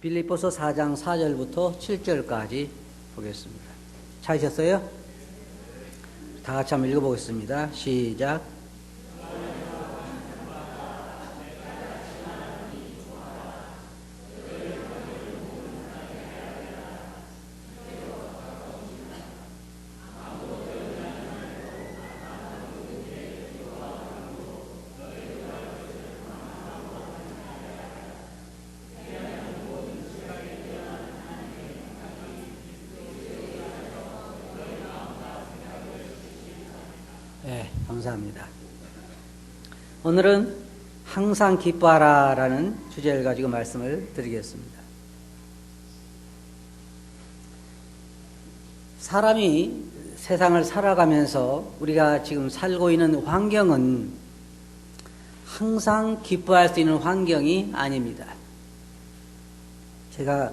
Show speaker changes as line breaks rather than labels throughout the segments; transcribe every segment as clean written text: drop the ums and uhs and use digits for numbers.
빌립보서 4장 4절부터 7절까지 보겠습니다. 찾으셨어요? 다 같이 한번 읽어보겠습니다. 시작. 네, 감사합니다. 오늘은 항상 기뻐하라라는 주제를 가지고 말씀을 드리겠습니다. 사람이 세상을 살아가면서 우리가 지금 살고 있는 환경은 항상 기뻐할 수 있는 환경이 아닙니다. 제가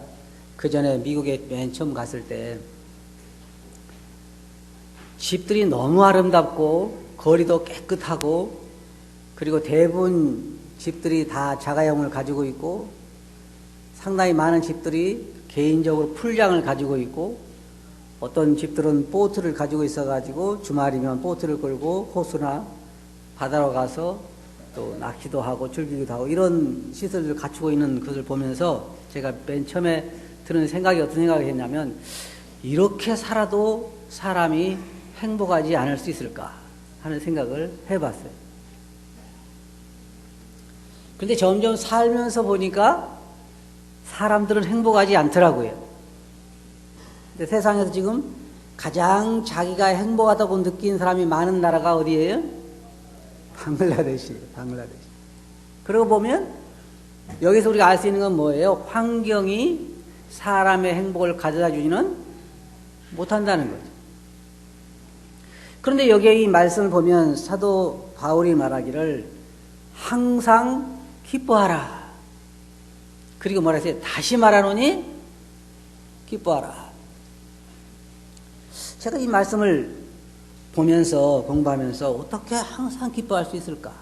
그 전에 미국에 맨 처음 갔을 때 집들이 너무 아름답고 거리도 깨끗하고 그리고 대부분 집들이 다 자가용을 가지고 있고 상당히 많은 집들이 개인적으로 풀장을 가지고 있고 어떤 집들은 보트를 가지고 있어가지고 주말이면 보트를 끌고 호수나 바다로 가서 또 낚시도 하고 즐기기도 하고 이런 시설을 갖추고 있는 것을 보면서 제가 맨 처음에 드는 생각이 어떤 생각이 했냐면 이렇게 살아도 사람이 행복하지 않을 수 있을까 하는 생각을 해봤어요. 근데 점점 살면서 보니까 사람들은 행복하지 않더라고요. 근데 세상에서 지금 가장 자기가 행복하다고 느낀 사람이 많은 나라가 어디예요? 방글라데시예요. 방글라데시. 그러고 보면 여기서 우리가 알 수 있는 건 뭐예요? 환경이 사람의 행복을 가져다 주지는 못한다는 거죠. 그런데 여기에 이 말씀을 보면 사도 바울이 말하기를 항상 기뻐하라. 그리고 뭐라 했어요? 다시 말하노니 기뻐하라. 제가 이 말씀을 보면서 공부하면서 어떻게 항상 기뻐할 수 있을까?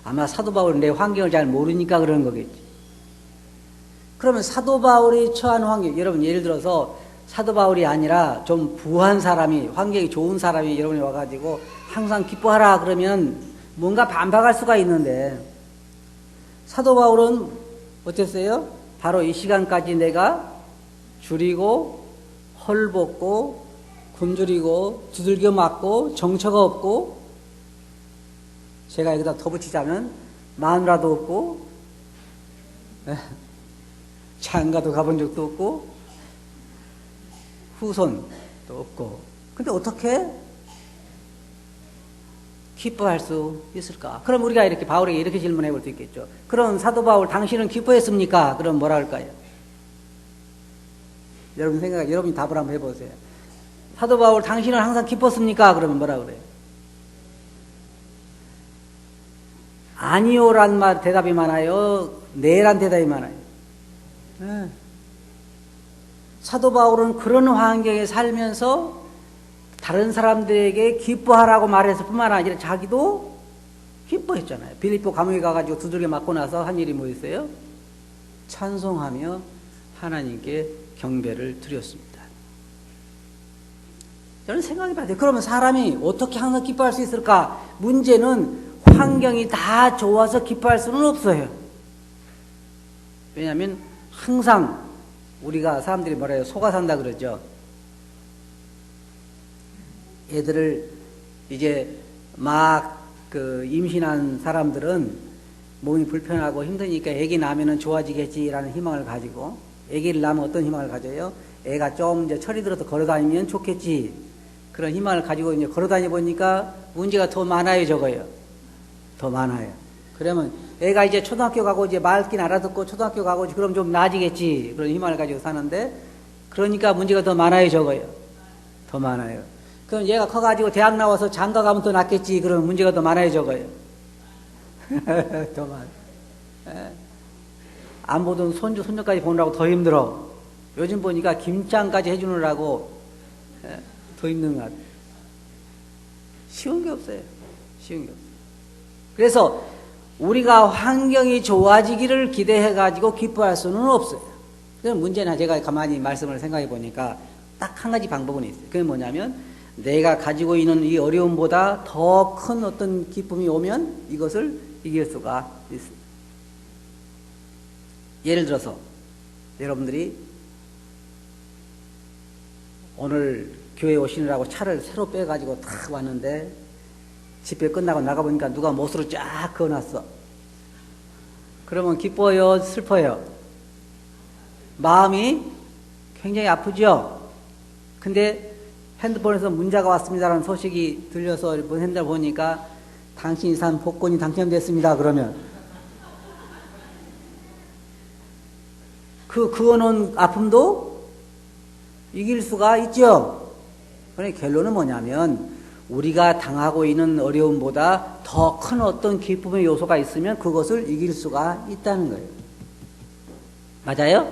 아마 사도 바울은 내 환경을 잘 모르니까 그러는 거겠지. 그러면 사도 바울이 처한 환경, 여러분 예를 들어서 사도 바울이 아니라 좀 부한 사람이, 환경이 좋은 사람이 여러분이 와가지고 항상 기뻐하라 그러면 뭔가 반박할 수가 있는데 사도 바울은 어땠어요? 바로 이 시간까지 내가 줄이고 헐벗고 굶주리고 두들겨 맞고 정처가 없고 제가 여기다 더 붙이자면 마누라도 없고 장가도 가본 적도 없고 후손도 없고 근데 어떻게 기뻐할 수 있을까? 그럼 우리가 이렇게 바울에게 이렇게 질문해 볼 수 있겠죠. 그럼 사도 바울 당신은 기뻐했습니까? 그럼 뭐라 할까요? 여러분 생각, 여러분이 답을 한번 해보세요. 사도 바울 당신은 항상 기뻤습니까? 그러면 뭐라 그래요? 아니요란 말 대답이 많아요? 네란 대답이 많아요? 네. 사도 바울은 그런 환경에 살면서 다른 사람들에게 기뻐하라고 말했을 뿐만 아니라 자기도 기뻐했잖아요. 빌립보 감옥에 가가지고 두들겨 맞고 나서 한 일이 뭐였어요? 찬송하며 하나님께 경배를 드렸습니다. 저는 생각해봐야 그러면 사람이 어떻게 항상 기뻐할 수 있을까? 문제는 환경이 다 좋아서 기뻐할 수는 없어요. 왜냐하면 항상 우리가 사람들이 뭐래요? 속아 산다 그러죠. 애들을 이제 막 임신한 사람들은 몸이 불편하고 힘드니까 애기 낳으면 좋아지겠지라는 희망을 가지고 애기를 낳으면 어떤 희망을 가져요? 애가 좀 이제 철이 들어서 걸어다니면 좋겠지. 그런 희망을 가지고 이제 걸어다니 보니까 문제가 더 많아요, 적어요? 더 많아요. 그러면 애가 이제 초등학교 가고 이제 말귀 알아듣고 초등학교 가고 그럼 좀 나아지겠지. 그런 희망을 가지고 사는데 그러니까 문제가 더 많아요, 적어요? 더 많아요. 그럼 얘가 커가지고 대학 나와서 장가 가면 더 낫겠지. 그러면 문제가 더 많아요, 적어요? 더 많아요. 안 보던 손주, 손녀까지 보느라고 더 힘들어. 요즘 보니까 김장까지 해주느라고 더 힘든 것 같아요. 쉬운 게 없어요. 쉬운 게 없어요. 그래서 우리가 환경이 좋아지기를 기대해가지고 기뻐할 수는 없어요. 그 문제는 제가 가만히 말씀을 생각해 보니까 딱 한 가지 방법은 있어요. 그게 뭐냐면 내가 가지고 있는 이 어려움보다 더 큰 어떤 기쁨이 오면 이것을 이길 수가 있습니다. 예를 들어서 여러분들이 오늘 교회 오시느라고 차를 새로 빼가지고 탁 왔는데 집회 끝나고 나가보니까 누가 못으로 쫙 그어놨어. 그러면 기뻐요? 슬퍼요? 마음이 굉장히 아프죠? 근데 핸드폰에서 문자가 왔습니다라는 소식이 들려서 핸드폰 보니까 당신이 산 복권이 당첨됐습니다. 그러면 그 그어놓은 아픔도 이길 수가 있죠. 그러니까 결론은 뭐냐면 우리가 당하고 있는 어려움보다 더 큰 어떤 기쁨의 요소가 있으면 그것을 이길 수가 있다는 거예요. 맞아요?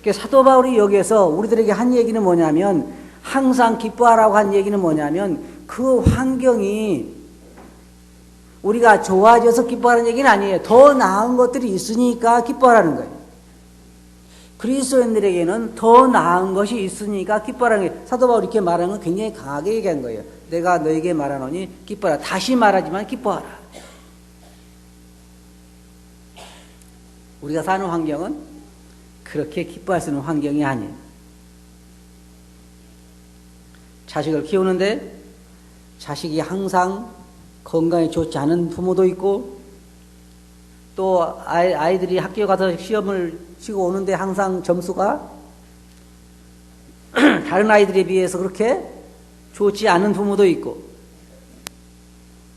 그러니까 사도 바울이 여기에서 우리들에게 한 얘기는 뭐냐면 항상 기뻐하라고 한 얘기는 뭐냐면 그 환경이 우리가 좋아져서 기뻐하라는 얘기는 아니에요. 더 나은 것들이 있으니까 기뻐하라는 거예요. 그리스도인들에게는 더 나은 것이 있으니까 기뻐하라는 거예요. 사도 바울이 이렇게 말하는 건 굉장히 강하게 얘기한 거예요. 내가 너에게 말하노니 기뻐하라. 다시 말하지만 기뻐하라. 우리가 사는 환경은 그렇게 기뻐할 수 있는 환경이 아니에요. 자식을 키우는데 자식이 항상 건강에 좋지 않은 부모도 있고 또 아이들이 학교 가서 시험을 치고 오는데 항상 점수가 다른 아이들에 비해서 그렇게 좋지 않은 부모도 있고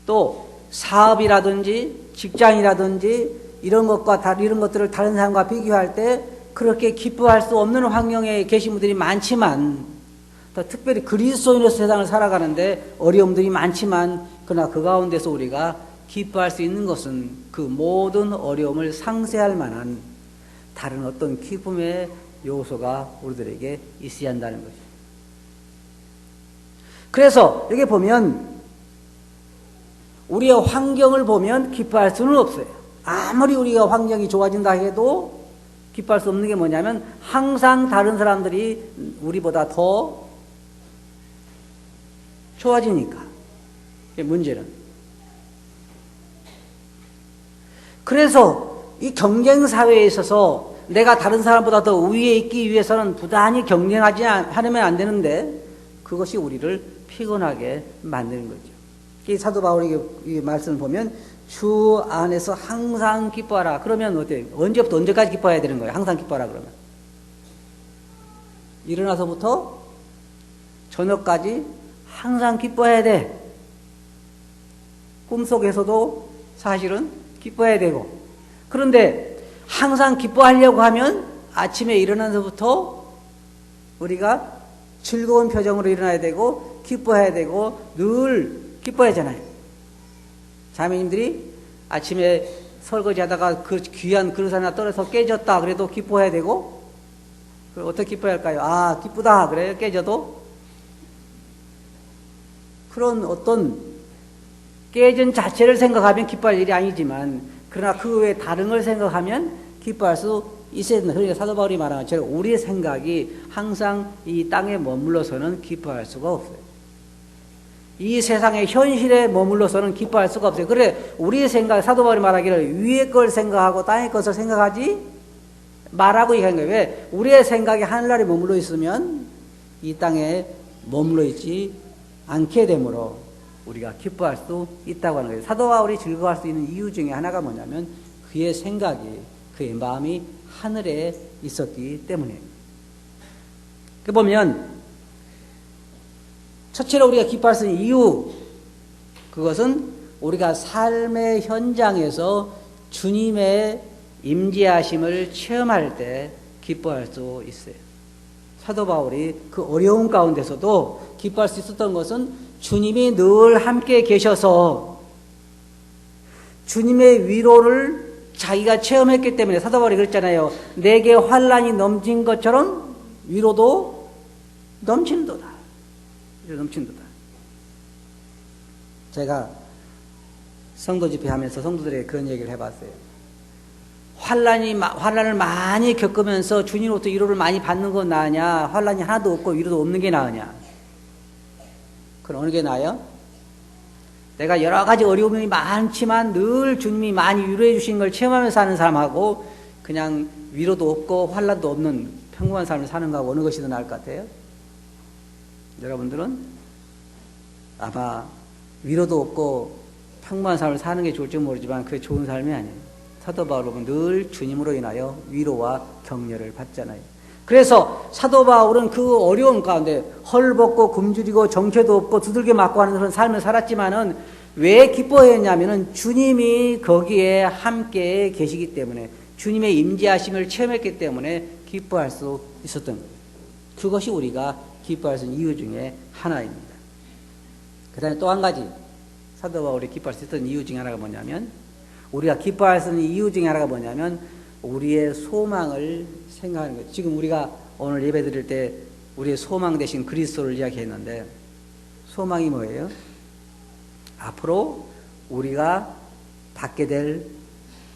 또 사업이라든지 직장이라든지 이런 것들을 다른 사람과 비교할 때 그렇게 기뻐할 수 없는 환경에 계신 분들이 많지만 더 특별히 그리스도인으로서 세상을 살아가는데 어려움들이 많지만 그러나 그 가운데서 우리가 기뻐할 수 있는 것은 그 모든 어려움을 상쇄할 만한 다른 어떤 기쁨의 요소가 우리들에게 있어야 한다는 거죠. 그래서 여기 보면 우리의 환경을 보면 기뻐할 수는 없어요. 아무리 우리가 환경이 좋아진다 해도 기뻐할 수 없는 게 뭐냐면 항상 다른 사람들이 우리보다 더 좋아지니까. 이게 문제는. 그래서 이 경쟁 사회에 있어서 내가 다른 사람보다 더 우위에 있기 위해서는 부단히 경쟁하지 않으면 안 되는데 그것이 우리를 피곤하게 만드는 거죠. 이 사도 바울의 이 말씀을 보면 주 안에서 항상 기뻐하라. 그러면 어때요? 언제부터 언제까지 기뻐해야 되는 거예요? 항상 기뻐하라 그러면. 일어나서부터 저녁까지 항상 기뻐해야 돼. 꿈속에서도 사실은 기뻐해야 되고. 그런데 항상 기뻐하려고 하면 아침에 일어나서부터 우리가 즐거운 표정으로 일어나야 되고 기뻐해야 되고 늘 기뻐해야 하잖아요. 자매님들이 아침에 설거지하다가 그 귀한 그릇 하나 떨어져서 깨졌다 그래도 기뻐해야 되고 어떻게 기뻐해야 할까요? 아 기쁘다 그래요. 깨져도 그런 어떤 깨진 자체를 생각하면 기뻐할 일이 아니지만 그러나 그 외에 다른 걸 생각하면 기뻐할 수 있어야 된다. 그러니까 사도 바울이 말하는 것처럼 우리의 생각이 항상 이 땅에 머물러서는 기뻐할 수가 없어요. 이 세상의 현실에 머물러서는 기뻐할 수가 없어요. 그래 우리의 생각, 사도 바울이 말하기를 위의 걸 생각하고 땅의 것을 생각하지 말라고 얘기한 거예요. 왜? 우리의 생각이 하늘나라에 머물러 있으면 이 땅에 머물러 있지 않게 되므로 우리가 기뻐할 수 있다고 하는 거예요. 사도 바울이 즐거워할 수 있는 이유 중에 하나가 뭐냐면 그의 생각이, 그의 마음이 하늘에 있었기 때문이에요. 그 보면 첫째로 우리가 기뻐할 수 있는 이유, 그것은 우리가 삶의 현장에서 주님의 임재하심을 체험할 때 기뻐할 수 있어요. 사도 바울이 그 어려운 가운데서도 기뻐할 수 있었던 것은 주님이 늘 함께 계셔서 주님의 위로를 자기가 체험했기 때문에 사도 바울이 그랬잖아요. 내게 환난이 넘친 것처럼 위로도 넘친도다. 제가 성도 집회하면서 성도들에게 그런 얘기를 해봤어요. 환란을 많이 겪으면서 주님으로부터 위로를 많이 받는 건 나으냐, 환란이 하나도 없고 위로도 없는 게 나으냐. 그럼 어느 게 나아요? 내가 여러 가지 어려움이 많지만 늘 주님이 많이 위로해 주신 걸 체험하면서 사는 사람하고 그냥 위로도 없고 환란도 없는 평범한 삶을 사는 거하고 어느 것이 더 나을 것 같아요? 여러분들은 아마 위로도 없고 평범한 삶을 사는 게 좋을지 모르지만 그게 좋은 삶이 아니에요. 사도 바울은 늘 주님으로 인하여 위로와 격려를 받잖아요. 그래서 사도 바울은 그 어려운 가운데 헐벗고 굶주리고 정체도 없고 두들겨 맞고 하는 그런 삶을 살았지만은 왜 기뻐했냐면은 주님이 거기에 함께 계시기 때문에 주님의 임재하심을 체험했기 때문에 기뻐할 수 있었던 거예요. 그것이 우리가 기뻐할 수 있는 이유 중에 하나입니다. 그 다음에 또 한 가지 사도 바울이 기뻐할 수 있었던 이유 중에 하나가 뭐냐면 우리가 기뻐할 수 있는 이유 중에 하나가 뭐냐면 우리의 소망을 생각하는 거예요. 지금 우리가 오늘 예배 드릴 때 우리의 소망 대신 그리스도를 이야기했는데 소망이 뭐예요? 앞으로 우리가 받게 될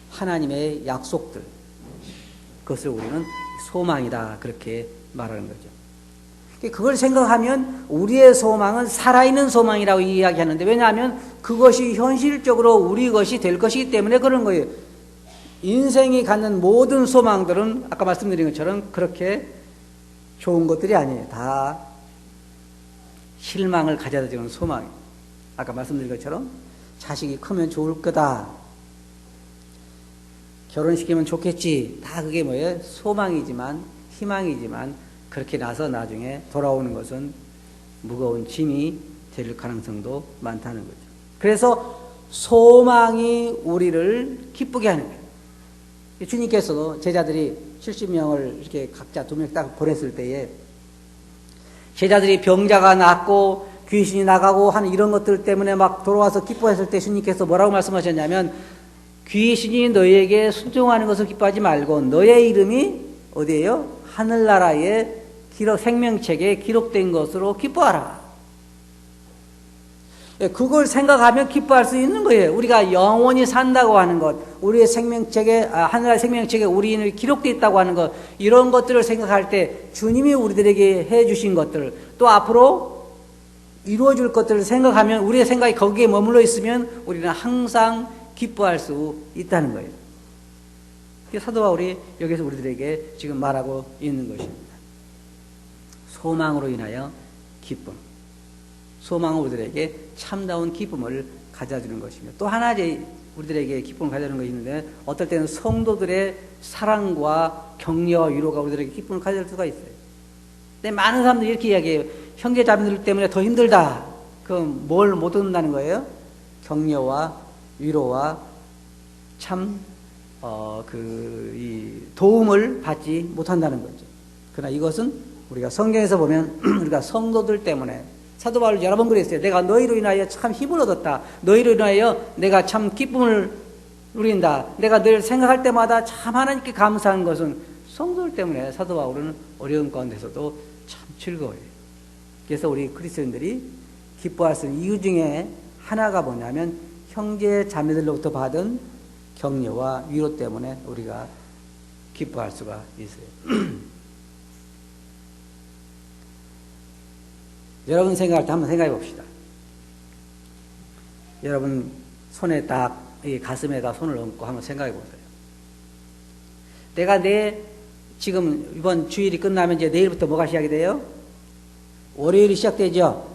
하나님의 약속들, 그것을 우리는 소망이다 그렇게 말하는 거죠. 그걸 생각하면 우리의 소망은 살아있는 소망이라고 이야기하는데 왜냐하면 그것이 현실적으로 우리 것이 될 것이기 때문에 그런 거예요. 인생이 갖는 모든 소망들은 아까 말씀드린 것처럼 그렇게 좋은 것들이 아니에요. 다 실망을 가져다 주는 소망이에요. 아까 말씀드린 것처럼 자식이 크면 좋을 거다. 결혼시키면 좋겠지. 다 그게 뭐예요? 소망이지만 희망이지만 그렇게 나서 나중에 돌아오는 것은 무거운 짐이 될 가능성도 많다는 거죠. 그래서 소망이 우리를 기쁘게 하는 거예요. 주님께서도 제자들이 70명을 이렇게 각자 2명 딱 보냈을 때에 제자들이 병자가 낫고 귀신이 나가고 하는 이런 것들 때문에 막 돌아와서 기뻐했을 때 주님께서 뭐라고 말씀하셨냐면 귀신이 너희에게 순종하는 것을 기뻐하지 말고 너의 이름이 어디예요? 하늘나라의 생명책에 기록된 것으로 기뻐하라. 그걸 생각하면 기뻐할 수 있는 거예요. 우리가 영원히 산다고 하는 것, 우리의 생명책에, 하늘나라의 생명책에 우리 이름이 기록되어 있다고 하는 것, 이런 것들을 생각할 때 주님이 우리들에게 해 주신 것들, 또 앞으로 이루어질 것들을 생각하면 우리의 생각이 거기에 머물러 있으면 우리는 항상 기뻐할 수 있다는 거예요. 사도 바울이 여기서 우리들에게 지금 말하고 있는 것입니다. 소망으로 인하여 기쁨. 소망은 우리들에게 참다운 기쁨을 가져주는 것이며 또 하나 우리들에게 기쁨을 가져주는 것이 있는데 어떨 때는 성도들의 사랑과 격려와 위로가 우리들에게 기쁨을 가져줄 수가 있어요. 근데 많은 사람들이 이렇게 이야기해요. 형제 자매들 때문에 더 힘들다. 그럼 뭘 못 얻는다는 거예요? 격려와 위로와 참 이 도움을 받지 못한다는 거죠. 그러나 이것은 우리가 성경에서 보면 우리가 성도들 때문에 사도 바울 여러 번 그랬어요. 내가 너희로 인하여 참 힘을 얻었다. 너희로 인하여 내가 참 기쁨을 누린다. 내가 늘 생각할 때마다 참 하나님께 감사한 것은 성도들 때문에 사도 바울은 어려운 가운데서도 참 즐거워요. 그래서 우리 그리스도인들이 기뻐할 수 있는 이유 중에 하나가 뭐냐면 형제 자매들로부터 받은 격려와 위로 때문에 우리가 기뻐할 수가 있어요. 여러분 생각할 때 한번 생각해 봅시다. 여러분 손에 딱 이 가슴에다 손을 얹고 한번 생각해 보세요. 내가 지금 이번 주일이 끝나면 이제 내일부터 뭐가 시작이 돼요? 월요일이 시작되죠.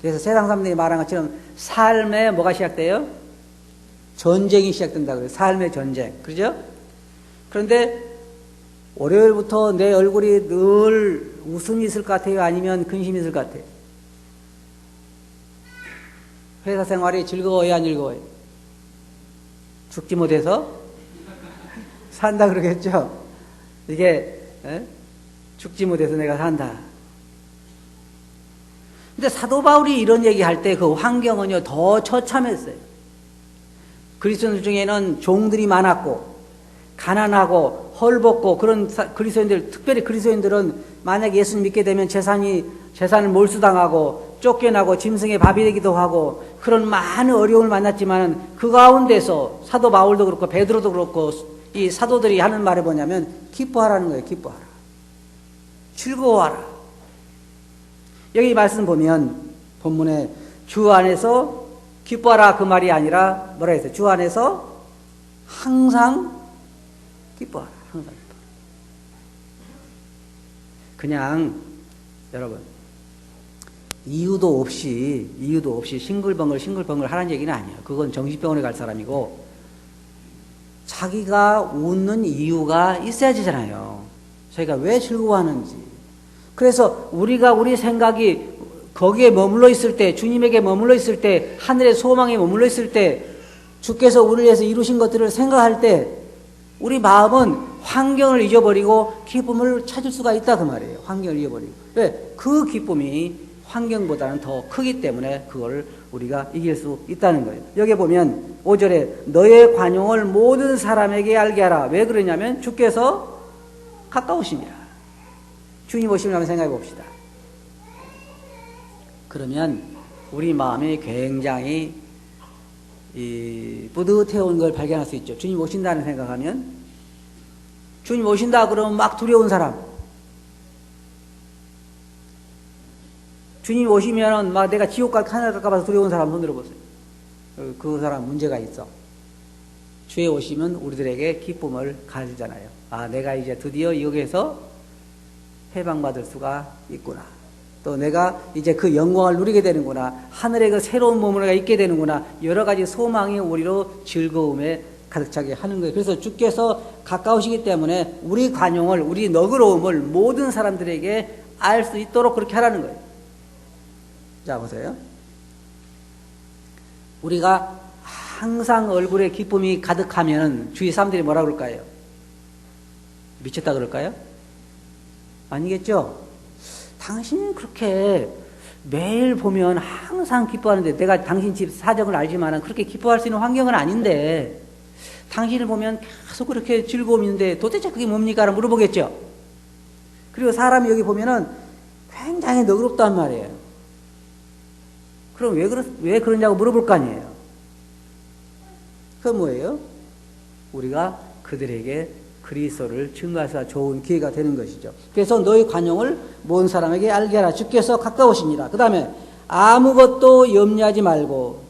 그래서 세상 사람들이 말한 것처럼 삶에 뭐가 시작돼요? 전쟁이 시작된다 그래요. 삶의 전쟁. 그러죠? 그런데 월요일부터 내 얼굴이 늘 웃음이 있을 것 같아요? 아니면 근심이 있을 것 같아요? 회사 생활이 즐거워요? 안 즐거워요? 죽지 못해서 산다 그러겠죠? 이게 죽지 못해서 내가 산다. 근데 사도 바울이 이런 얘기할 때 그 환경은요 더 처참했어요. 그리스도인들 중에는 종들이 많았고 가난하고 헐벗고 그런 그리스도인들, 특별히 그리스도인들은 만약 예수님 믿게 되면 재산을 몰수당하고 쫓겨나고 짐승의 밥이 되기도 하고 그런 많은 어려움을 만났지만 그 가운데서 사도 바울도 그렇고 베드로도 그렇고 이 사도들이 하는 말이 뭐냐면 기뻐하라는 거예요. 기뻐하라. 즐거워하라. 여기 말씀 보면 본문에 주 안에서 기뻐하라 그 말이 아니라 뭐라 했어요? 주 안에서 항상 기뻐하라. 항상 기뻐하라. 그냥 여러분 이유도 없이 싱글벙글 하라는 얘기는 아니에요. 그건 정신병원에 갈 사람이고 자기가 웃는 이유가 있어야 되잖아요. 저희가 왜 즐거워하는지. 그래서 우리가 우리 생각이 거기에 머물러 있을 때, 주님에게 머물러 있을 때, 하늘의 소망에 머물러 있을 때, 주께서 우리를 위해서 이루신 것들을 생각할 때 우리 마음은 환경을 잊어버리고 기쁨을 찾을 수가 있다 그 말이에요. 환경을 잊어버리고. 왜? 그 기쁨이 환경보다는 더 크기 때문에 그걸 우리가 이길 수 있다는 거예요. 여기 보면 5절에 너의 관용을 모든 사람에게 알게 하라. 왜 그러냐면 주께서 가까우시니라. 주님 오시면 한번 생각해 봅시다. 그러면 우리 마음이 굉장히 뿌듯해온 걸 발견할 수 있죠. 주님 오신다는 생각하면 주님 오신다 그러면 막 두려운 사람, 주님 오시면 막 내가 지옥 갈까 봐 두려운 사람 손 들어보세요. 그 사람 문제가 있어. 주에 오시면 우리들에게 기쁨을 가지잖아요. 아, 내가 이제 드디어 여기에서 해방받을 수가 있구나. 또 내가 이제 그 영광을 누리게 되는구나. 하늘의 그 새로운 몸을 내가 있게 되는구나. 여러 가지 소망이 우리로 즐거움에 가득 차게 하는 거예요. 그래서 주께서 가까우시기 때문에 우리 관용을, 우리 너그러움을 모든 사람들에게 알 수 있도록 그렇게 하라는 거예요. 자, 보세요. 우리가 항상 얼굴에 기쁨이 가득하면 주위 사람들이 뭐라 그럴까요? 미쳤다 그럴까요? 아니겠죠? 당신이 그렇게 매일 보면 항상 기뻐하는데, 내가 당신 집 사정을 알지만 그렇게 기뻐할 수 있는 환경은 아닌데 당신을 보면 계속 그렇게 즐거움이 있는데 도대체 그게 뭡니까? 라고 물어보겠죠. 그리고 사람이 여기 보면은 굉장히 너그럽단 말이에요. 그럼 왜 그러냐고 물어볼 거 아니에요. 그건 뭐예요? 우리가 그들에게 그리스도를 증거해서 좋은 기회가 되는 것이죠. 그래서 너희 관용을 모든 사람에게 알게 하라. 주께서 가까우시니라. 그 다음에 아무것도 염려하지 말고,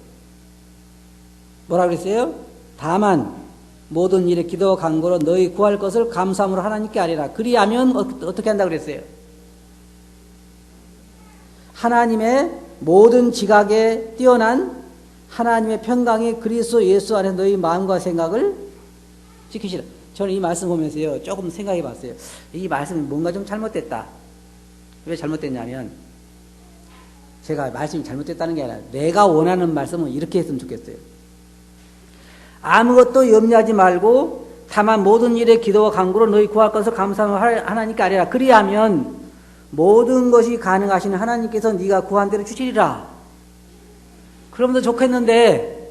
뭐라 그랬어요? 다만 모든 일에 기도와 간구로 너희 구할 것을 감사함으로 하나님께 아뢰라. 그리하면 어떻게 한다고 그랬어요? 하나님의 모든 지각에 뛰어난 하나님의 평강이 그리스도 예수 안에 너희 마음과 생각을 지키시라. 저는 이 말씀 보면서요, 조금 생각해 봤어요. 이 말씀이 뭔가 좀 잘못됐다. 왜 잘못됐냐면, 제가 말씀이 잘못됐다는 게 아니라 내가 원하는 말씀은 이렇게 했으면 좋겠어요. 아무것도 염려하지 말고 다만 모든 일에 기도와 간구로 너희 구할 것을 감사하며 하나님께 아뢰라. 그리하면 모든 것이 가능하신 하나님께서 네가 구한 대로 주시리라. 그러면 더 좋겠는데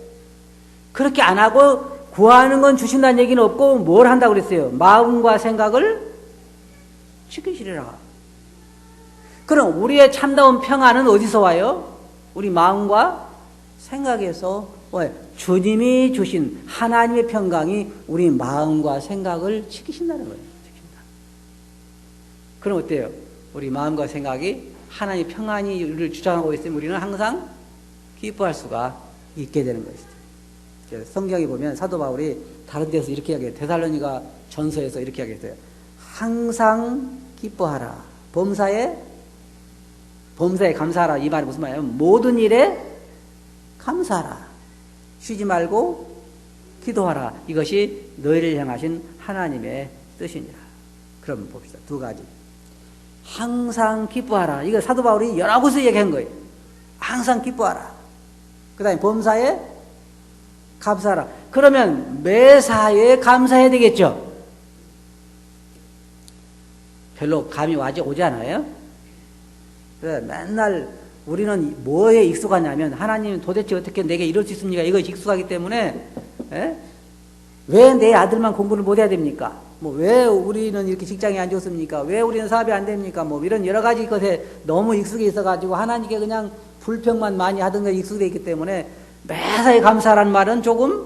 그렇게 안 하고 구하는 건 주신다는 얘기는 없고 뭘 한다고 그랬어요? 마음과 생각을 지키시리라. 그럼 우리의 참다운 평안은 어디서 와요? 우리 마음과 생각에서 와요. 주님이 주신 하나님의 평강이 우리 마음과 생각을 지키신다는 거예요. 지킨다. 그럼 어때요? 우리 마음과 생각이 하나님의 평안이 우리를 주장하고 있으면 우리는 항상 기뻐할 수가 있게 되는 것이죠. 성경에 보면 사도 바울이 다른 데서 이렇게 이야기해요. 데살로니가 전서에서 이렇게 이야기했어요. 항상 기뻐하라. 범사에 감사하라. 이 말이 무슨 말이냐면 모든 일에 감사하라. 쉬지 말고 기도하라. 이것이 너희를 향하신 하나님의 뜻이니라. 그럼 봅시다. 두 가지. 항상 기뻐하라. 이거 사도 바울이 여러 곳에서 얘기한 거예요. 항상 기뻐하라. 그 다음에 범사에 감사하라. 그러면 매사에 감사해야 되겠죠. 별로 감이 오지 않아요? 그래, 맨날 우리는 뭐에 익숙하냐면 하나님 도대체 어떻게 내게 이럴 수 있습니까? 이거 익숙하기 때문에 왜 내 아들만 공부를 못해야 됩니까? 뭐 왜 우리는 이렇게 직장이 안 좋습니까? 왜 우리는 사업이 안 됩니까? 뭐 이런 여러 가지 것에 너무 익숙해 있어가지고 하나님께 그냥 불평만 많이 하던 것에 익숙해 있기 때문에 매사에 감사라는 말은 조금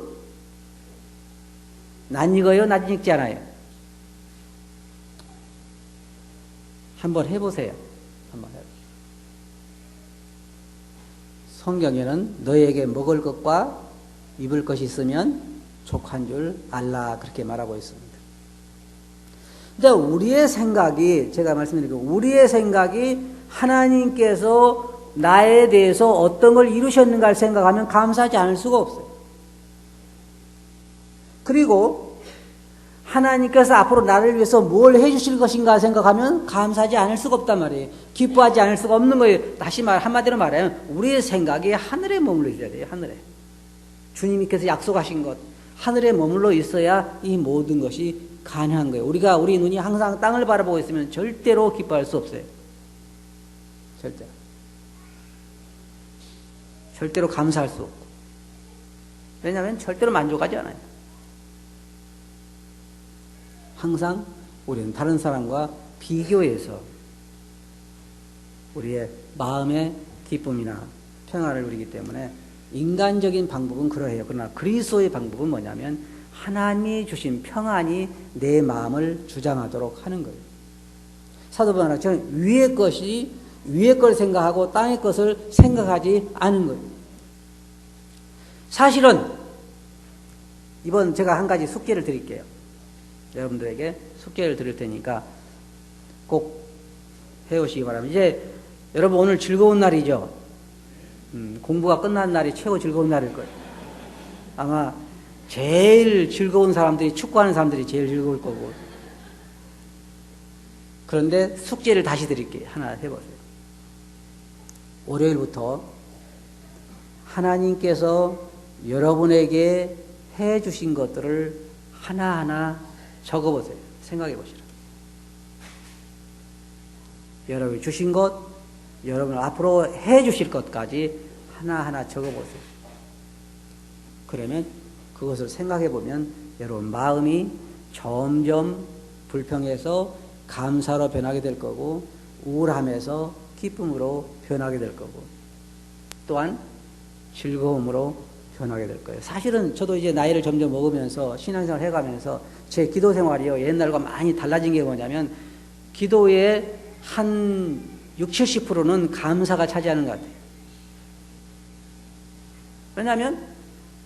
낯익어요? 낯익지 않아요? 한번 해보세요. 한번 해보세요. 성경에는 너에게 먹을 것과 입을 것이 있으면 족한 줄 알라 그렇게 말하고 있습니다. 근데 우리의 생각이 제가 말씀드린 거 우리의 생각이 하나님께서 나에 대해서 어떤 걸 이루셨는가를 생각하면 감사하지 않을 수가 없어요. 그리고 하나님께서 앞으로 나를 위해서 뭘 해주실 것인가 생각하면 감사하지 않을 수가 없단 말이에요. 기뻐하지 않을 수가 없는 거예요. 다시 한마디로 말하면 우리의 생각이 하늘에 머물러 있어야 돼요. 하늘에. 주님께서 약속하신 것 하늘에 머물러 있어야 이 모든 것이 가능한 거예요. 우리 눈이 항상 땅을 바라보고 있으면 절대로 기뻐할 수 없어요. 절대로 감사할 수 없고. 왜냐하면 절대로 만족하지 않아요. 항상 우리는 다른 사람과 비교해서 우리의 마음의 기쁨이나 평안을 누리기 때문에 인간적인 방법은 그러해요. 그러나 그리스도의 방법은 뭐냐면 하나님이 주신 평안이 내 마음을 주장하도록 하는 거예요. 사도 바울은 저는 위의 걸 생각하고 땅의 것을 생각하지 않은 거예요. 사실은 이번 제가 한 가지 숙제를 드릴게요. 여러분들에게 숙제를 드릴 테니까 꼭 해오시기 바랍니다. 이제 여러분 오늘 즐거운 날이죠. 공부가 끝난 날이 최고 즐거운 날일 거예요. 아마 제일 즐거운 사람들이 축구하는 사람들이 제일 즐거울 거고. 그런데 숙제를 다시 드릴게요. 하나 해보세요. 월요일부터 하나님께서 여러분에게 해주신 것들을 하나하나 적어보세요. 생각해보시라. 여러분이 주신 것, 여러분 앞으로 해주실 것까지 하나하나 적어보세요. 그러면 그것을 생각해보면 여러분 마음이 점점 불평해서 감사로 변하게 될 거고 우울함에서 기쁨으로 변하게 될 거고 또한 즐거움으로 변하게 될 거예요. 사실은 저도 이제 나이를 점점 먹으면서 신앙생활 해가면서 제 기도 생활이요 옛날과 많이 달라진 게 뭐냐면 기도의 한 60, 70%는 감사가 차지하는 것 같아요. 왜냐하면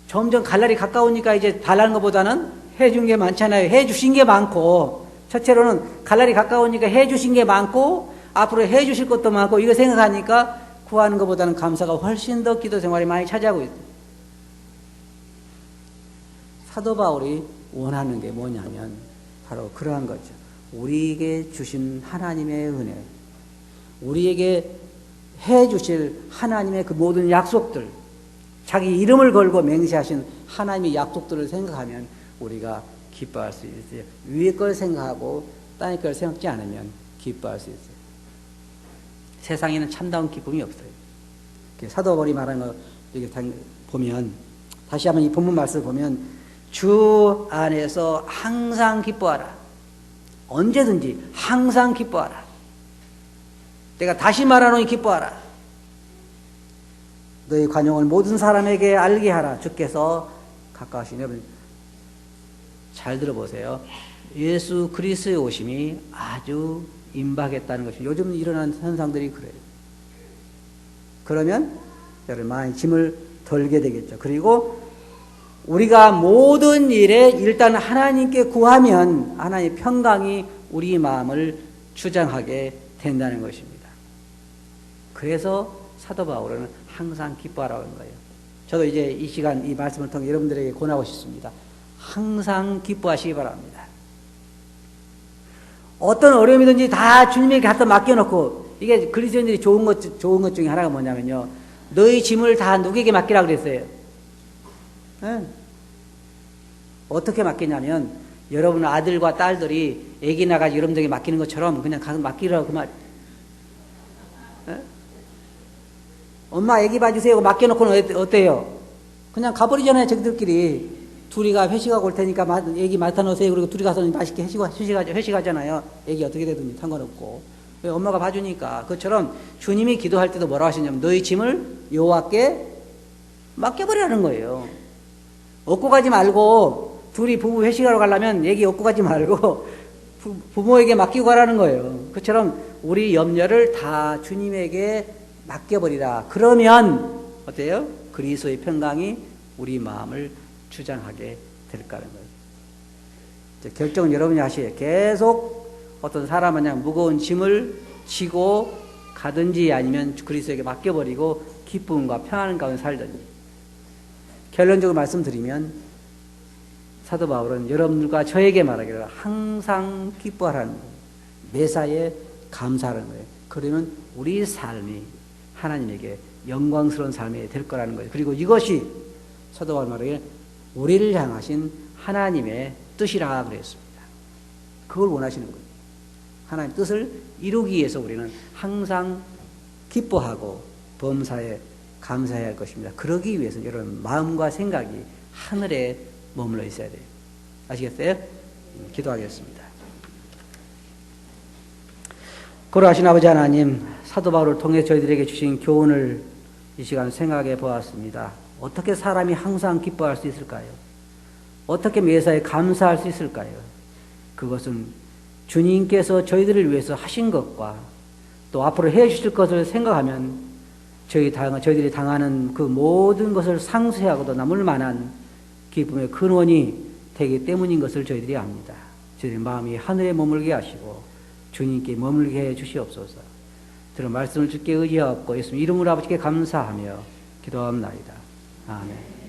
점점 갈 날이 가까우니까 이제 달라는 것보다는 해준 게 많잖아요. 해주신 게 많고 첫째로는 갈 날이 가까우니까 해주신 게 많고 앞으로 해주실 것도 많고 이거 생각하니까 구하는 것보다는 감사가 훨씬 더 기도 생활이 많이 차지하고 있어요. 사도 바울이 원하는 게 뭐냐면 바로 그러한 거죠. 우리에게 주신 하나님의 은혜, 우리에게 해주실 하나님의 그 모든 약속들, 자기 이름을 걸고 맹세하신 하나님의 약속들을 생각하면 우리가 기뻐할 수 있어요. 위의 걸 생각하고 땅의 걸 생각지 않으면 기뻐할 수 있어요. 세상에는 참다운 기쁨이 없어요. 사도 바울이 말하는 거 이렇게 보면 다시 한번 이 본문 말씀을 보면 주 안에서 항상 기뻐하라. 언제든지 항상 기뻐하라. 내가 다시 말하노니 기뻐하라. 너희 관용을 모든 사람에게 알게 하라. 주께서 가까우시니 여러분 잘 들어보세요. 예수 그리스도의 오심이 아주 임박했다는 것이 요즘 일어나는 현상들이 그래요. 그러면 여러분 많이 짐을 덜게 되겠죠. 그리고 우리가 모든 일에 일단 하나님께 구하면 하나님의 평강이 우리 마음을 주장하게 된다는 것입니다. 그래서 사도 바울은 항상 기뻐하라고 하는 거예요. 저도 이제 이 시간 이 말씀을 통해 여러분들에게 권하고 싶습니다. 항상 기뻐하시기 바랍니다. 어떤 어려움이든지 다 주님에게 갖다 맡겨놓고 이게 그리스도인들이 좋은 것 중에 하나가 뭐냐면요. 너희 짐을 다 누구에게 맡기라 그랬어요. 네. 어떻게 맡기냐면 여러분 아들과 딸들이 애기 나가지고 여러분들에게 맡기는 것처럼 그냥 가서 맡기라고 그 말. 네? 엄마 애기 봐주세요 맡겨놓고는 어때요? 그냥 가버리잖아요. 저들끼리. 둘이가 회식하고 올 테니까 애기 맡아놓으세요. 그리고 둘이 가서 맛있게 회식하잖아요. 애기 어떻게 되든 상관없고. 엄마가 봐주니까. 그처럼 주님이 기도할 때도 뭐라고 하시냐면 너희 짐을 여호와께 맡겨버리라는 거예요. 얻고 가지 말고 둘이 부부 회식하러 가려면 애기 얻고 가지 말고 부모에게 맡기고 가라는 거예요. 그처럼 우리 염려를 다 주님에게 맡겨버리라. 그러면 어때요? 그리스도의 평강이 우리 마음을 주장하게 될 거라는 거예요. 결정은 여러분이 하셔야 계속 어떤 사람은 그냥 무거운 짐을 지고 가든지 아니면 그리스도에게 맡겨버리고 기쁨과 평안 가운데 살든지. 결론적으로 말씀드리면 사도 바울은 여러분들과 저에게 말하기를 항상 기뻐하라는 거예요. 매사에 감사하는 거예요. 그러면 우리 삶이 하나님에게 영광스러운 삶이 될 거라는 거예요. 그리고 이것이 사도 바울 말하기를 우리를 향하신 하나님의 뜻이라 그랬습니다. 그걸 원하시는 거예요. 하나님의 뜻을 이루기 위해서 우리는 항상 기뻐하고 범사에 감사해야 할 것입니다. 그러기 위해서 여러분 마음과 생각이 하늘에 머물러 있어야 돼요. 아시겠어요? 기도하겠습니다. 거룩하신 아버지 하나님, 사도 바울을 통해 저희들에게 주신 교훈을 이 시간 생각해 보았습니다. 어떻게 사람이 항상 기뻐할 수 있을까요? 어떻게 매사에 감사할 수 있을까요? 그것은 주님께서 저희들을 위해서 하신 것과 또 앞으로 해 주실 것을 생각하면 저희들이 당하는 그 모든 것을 상쇄하고도 남을 만한 기쁨의 근원이 되기 때문인 것을 저희들이 압니다. 저희들의 마음이 하늘에 머물게 하시고 주님께 머물게 해 주시옵소서. 들은 말씀을 주께 의지하옵고 예수님 이름으로 아버지께 감사하며 기도합나이다. 아멘.